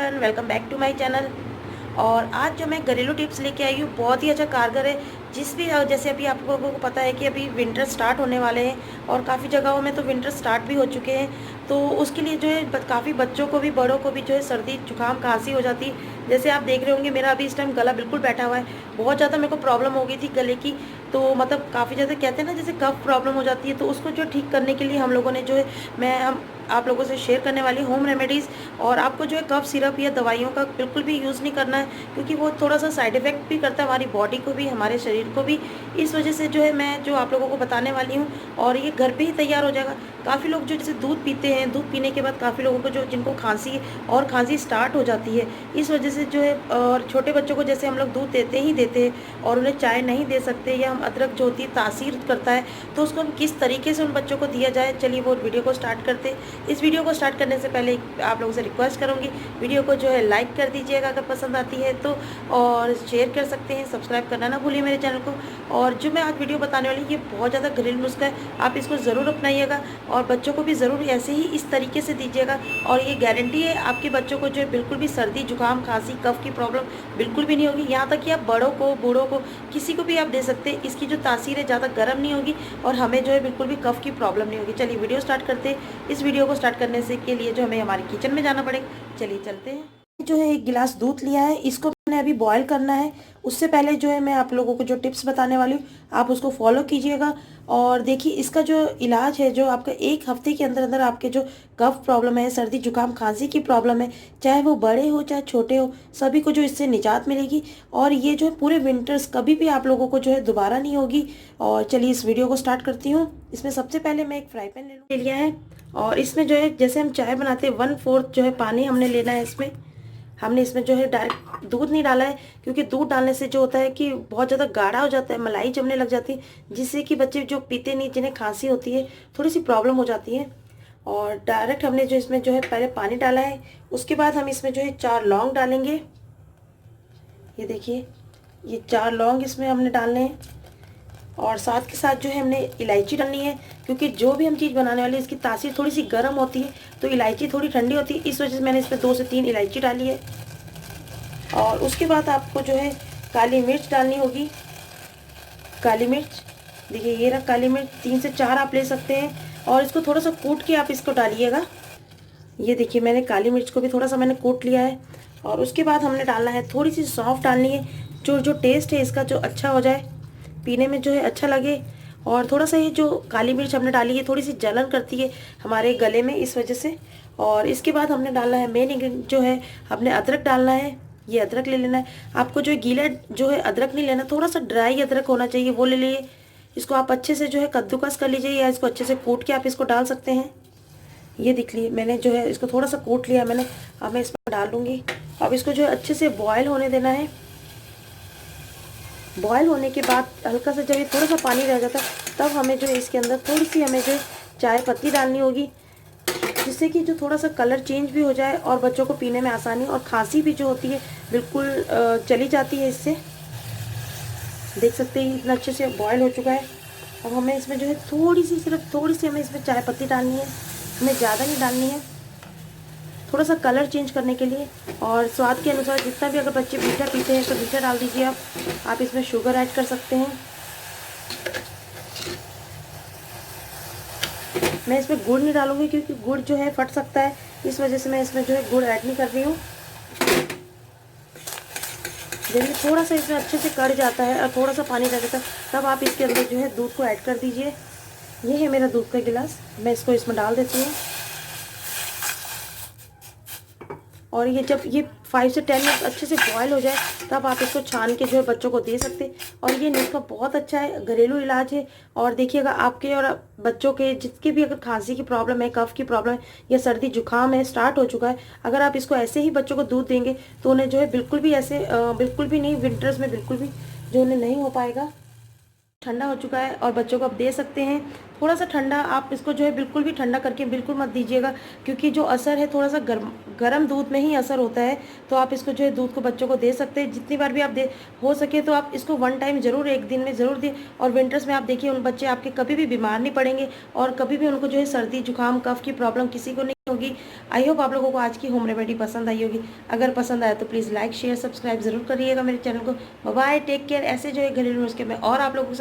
Everyone, welcome back to my channel. और आज जो मैं घरेलू टिप्स लेके आई हूँ बहुत ही अच्छा कारगर है। जिस भी जैसे अभी आप लोगों को पता है कि अभी विंटर स्टार्ट होने वाले हैं और काफ़ी जगहों में तो विंटर स्टार्ट भी हो चुके हैं। तो उसके लिए जो है काफ़ी बच्चों को भी बड़ों को भी जो है सर्दी जुकाम खांसी हो जाती है। जैसे आप देख रहे होंगे मेरा अभी इस टाइम गला बिल्कुल बैठा हुआ है। बहुत ज़्यादा मेरे को प्रॉब्लम हो गई थी गले की। तो मतलब काफ़ी ज़्यादा कहते हैं ना जैसे कफ प्रॉब्लम हो जाती है, तो उसको जो ठीक करने के लिए हम लोगों ने जो है मैं हम आप लोगों से शेयर करने वाली होम रेमेडीज़। और आपको जो है कफ सिरप या दवाइयों का बिल्कुल भी यूज़ नहीं करना है, क्योंकि वो थोड़ा सा साइड इफ़ेक्ट भी करता है हमारी बॉडी को भी, हमारे शरीर को भी। इस वजह से जो है मैं जो आप लोगों को बताने वाली हूँ, और ये घर पे ही तैयार हो जाएगा। काफ़ी लोग जो जैसे दूध पीते हैं, दूध पीने के बाद काफ़ी लोगों को जो जिनको खांसी और खांसी स्टार्ट हो जाती है, इस वजह से जो है और छोटे बच्चों को जैसे हम लोग दूध देते ही देते हैं और उन्हें चाय नहीं दे सकते, या हम अदरक जो होती है तासीर करता है, तो उसको हम किस तरीके से उन बच्चों को दिया जाए। चलिए वो वीडियो को स्टार्ट करते। इस वीडियो को स्टार्ट करने से पहले आप लोगों से रिक्वेस्ट करूँगी, वीडियो को जो है लाइक कर दीजिएगा अगर पसंद आती है तो, और शेयर कर सकते हैं, सब्सक्राइब करना ना भूलिए मेरे चैनल को। और जो मैं आज वीडियो बताने वाली, ये बहुत ज़्यादा घरेलू नुस्खा है, आप इसको ज़रूर अपनाइएगा और बच्चों को भी ज़रूर ऐसे ही इस तरीके से दीजिएगा। और ये गारंटी है आपके बच्चों को जो है बिल्कुल भी सर्दी जुकाम खांसी कफ की प्रॉब्लम बिल्कुल भी नहीं होगी। यहाँ तक कि आप बड़ों को बूढ़ों को किसी को भी आप दे सकते हैं। इसकी जो तासीर है ज़्यादा गर्म नहीं होगी और हमें जो है बिल्कुल भी कफ की प्रॉब्लम नहीं होगी। चलिए वीडियो स्टार्ट करते हैं। इस वीडियो को स्टार्ट करने से के लिए जो हमें हमारे किचन में जाना पड़ेगा। चलिए चलते हैं। जो है एक गिलास दूध लिया है, इसको मैंने अभी बॉईल करना है। उससे पहले जो है मैं आप लोगों को जो टिप्स बताने वाली हूँ आप उसको फॉलो कीजिएगा। और देखिए इसका जो इलाज है, जो आपका एक हफ्ते के अंदर अंदर आपके जो कफ प्रॉब्लम है, सर्दी जुकाम खांसी की प्रॉब्लम है, चाहे वो बड़े हो चाहे छोटे हो, सभी को जो इससे निजात मिलेगी। और ये जो है पूरे विंटर्स कभी भी आप लोगों को जो है दोबारा नहीं होगी। और चलिए इस वीडियो को स्टार्ट करती हूँ। इसमें सबसे पहले मैं एक फ्राई पैन ले लिया है, और इसमें जो है जैसे हम चाय बनाते हैं 1/4 जो है पानी हमने लेना है। इसमें हमने इसमें जो है डायरेक्ट दूध नहीं डाला है, क्योंकि दूध डालने से जो होता है कि बहुत ज़्यादा गाढ़ा हो जाता है, मलाई जमने लग जाती है, जिससे कि बच्चे जो पीते नहीं, जिन्हें खांसी होती है, थोड़ी सी प्रॉब्लम हो जाती है। और डायरेक्ट हमने जो इसमें जो है पहले पानी डाला है। उसके बाद हम इसमें जो है 4 लौंग डालेंगे। ये देखिए ये 4 लौंग इसमें हमने डालने हैं। और साथ के साथ जो है हमने इलायची डालनी है, क्योंकि जो भी हम चीज़ बनाने वाली है इसकी तासीर थोड़ी सी गर्म होती है, तो इलायची थोड़ी ठंडी होती है, इस वजह से मैंने इसमें 2 से 3 इलायची डाली है। और उसके बाद आपको जो है काली मिर्च डालनी होगी। काली मिर्च देखिए ये रहा काली मिर्च, 3 से 4 आप ले सकते हैं। और इसको थोड़ा सा कूट के आप इसको डालिएगा। ये देखिए मैंने काली मिर्च को भी थोड़ा सा मैंने कूट लिया है। और उसके बाद हमने डालना है थोड़ी सी सौंफ डालनी है, जो जो टेस्ट है इसका जो अच्छा हो जाए, पीने में जो है अच्छा लगे। और थोड़ा सा ये जो काली मिर्च हमने डाली है थोड़ी सी जलन करती है हमारे गले में, इस वजह से। और इसके बाद हमने डालना है मेन इंग्रेडिएंट जो है, हमने अदरक डालना है। ये अदरक ले लेना है आपको, जो गीला जो है अदरक नहीं लेना, थोड़ा सा ड्राई अदरक होना चाहिए, वो ले लिए। इसको आप अच्छे से जो है कद्दूकस कर लीजिए, या इसको अच्छे से कूट के आप इसको डाल सकते हैं। ये देख लिए मैंने जो है इसको थोड़ा सा कूट लिया मैंने, अब मैं इसमें डाल लूँगी। अब इसको जो है अच्छे से बॉयल होने देना है। बॉयल होने के बाद हल्का सा जब ये थोड़ा सा पानी रह जाता है, तब हमें जो है इसके अंदर थोड़ी सी हमें जो है चाय पत्ती डालनी होगी, जिससे कि जो थोड़ा सा कलर चेंज भी हो जाए और बच्चों को पीने में आसानी, और खांसी भी जो होती है बिल्कुल चली जाती है इससे। देख सकते हैं इतना अच्छे से बॉयल हो चुका है। अब हमें इसमें जो है थोड़ी सी, सिर्फ थोड़ी सी हमें इसमें चाय पत्ती डालनी है, हमें ज़्यादा नहीं डालनी है, थोड़ा सा कलर चेंज करने के लिए। और स्वाद के अनुसार जितना भी, अगर बच्चे मीठा पीते हैं तो मीठा डाल दीजिए आप इसमें शुगर ऐड कर सकते हैं। मैं इसमें गुड़ नहीं डालूंगी, क्योंकि गुड़ जो है फट सकता है, इस वजह से मैं इसमें जो है गुड़ ऐड नहीं कर रही हूँ। जब ये थोड़ा सा इसमें अच्छे से कढ़ जाता है और थोड़ा सा पानी रह जाता है, तब आप इसके अंदर जो है दूध को ऐड कर दीजिए। ये है मेरा दूध का गिलास, मैं इसको इसमें डाल देती हूँ। और ये जब ये 5 से 10 मिनट अच्छे से बॉयल हो जाए, तब आप इसको छान के जो है बच्चों को दे सकते हैं। और ये नुस्खा बहुत अच्छा है, घरेलू इलाज है। और देखिएगा आपके और बच्चों के जिसके भी अगर खांसी की प्रॉब्लम है, कफ की प्रॉब्लम है, या सर्दी जुकाम है स्टार्ट हो चुका है, अगर आप इसको ऐसे ही बच्चों को दूध देंगे तो उन्हें जो है बिल्कुल भी ऐसे बिल्कुल भी नहीं, विंटर्स में बिल्कुल भी जो उन्हें नहीं हो पाएगा। ठंडा हो चुका है और बच्चों को आप दे सकते हैं। थोड़ा सा ठंडा, आप इसको जो है बिल्कुल भी ठंडा करके बिल्कुल मत दीजिएगा, क्योंकि जो असर है थोड़ा सा गर्म दूध में ही असर होता है। तो आप इसको जो है दूध को बच्चों को दे सकते हैं, जितनी बार भी आप दे हो सके तो आप इसको 1 टाइम ज़रूर, एक दिन में ज़रूर दें। और विंटर्स में आप देखिए उन बच्चे आपके कभी भी बीमार नहीं पड़ेंगे और कभी भी उनको जो है सर्दी जुकाम कफ की प्रॉब्लम किसी को नहीं होगी। आई होप आप लोगों को आज की होम रेमेडी पसंद आई होगी। अगर पसंद आया तो प्लीज़ लाइक शेयर सब्सक्राइब ज़रूर करिएगा मेरे चैनल को। Bye, take care. ऐसे जो है घरेलू नुस्खे में और आप लोगों के साथ